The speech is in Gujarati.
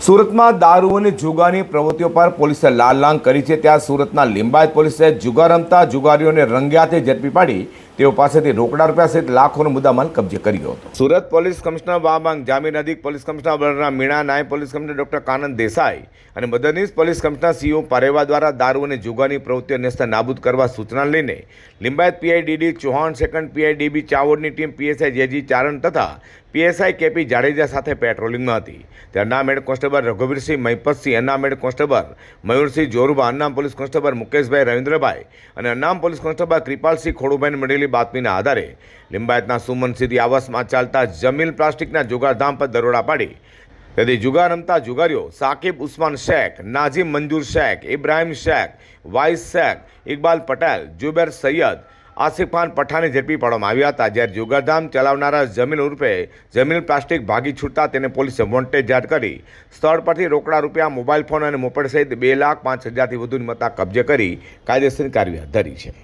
સુરતમાં દારૂ અને જુગારની પ્રવૃત્તિઓ પર પોલીસે લાલ લાંગ કરી છે। ત્યાં સુરતના લિંબાયત પોલીસે જુગાર રમતા જુગારીઓને રંગ્યાતે ઝડપી પાડી તેઓ પાસેથી રોકડા રૂપિયા સહિત લાખોનો મુદ્દામાલ કબજે કર્યો હતો। સુરત પોલીસ કમિશનર વાબાંગ જામીન અધિક પોલીસ કમિશનર બલરામ મીણા, નાયબ police commissioner doctor Kanan Desai અને મદદનીશ પોલીસ કમિશનર સીઓ પારેવા દ્વારા દારૂ અને જુગારની પ્રવૃત્તિઓ નેસ્ત નાબૂદ કરવા સૂચના લઈને Limbayat PI DD Chauhan, second PI DB ચાવોડની ટીમ પીએસઆઈ જેજી ચારણ તથા પીએસઆઈ કેપી જાડેજા સાથે પેટ્રોલિંગમાં હતી। ત્યારે નામ હેડ કોન્સ્ટેબલ રઘુવીરસિંહ મહિપતસિંહ, અનામ હેડ કોન્સ્ટેબલ મયુરસિંહ જોરુબા, અનામ પોલીસ કોન્સ્ટેબલ મુકેશભાઈ રવિન્દ્રભાઈ અને અનામ પોલીસ કોન્સ્ટેબલ કૃપાલસિંહ ખોડુભાઈને મળેલી બાતમીના આધારે લિંબાયતના સુમન સીધી આવાસમાં ચાલતા જમીલ પ્લાસ્ટિકના જુગારધામ પર દરોડા પાડી તેથી જુગાર રમતા જુગારીઓ સાકિબ ઉસ્માન શેખ, નાઝીમ મંજૂર શેખ, ઇબ્રાહિમ શેખ, વાઇસ શેખ, ઇકબાલ પટેલ, જુબેર સૈયદ, આસિફ ખાન પઠાને ઝડપી પાડવામાં આવ્યા હતા। જ્યારે જુગારધામ ચલાવનારા જમીલ ઉર્ફે જમીલ પ્લાસ્ટિક ભાગી છૂટતા તેને પોલીસે વોન્ટેડ જાહેર કરી સ્થળ પરથી રોકડા રૂપિયા, મોબાઈલ ફોન અને મોપેડ સહિત 2,05,000થી વધુની મત્તા કબજે કરી કાયદેસરની કાર્યવાહી ધરી છે।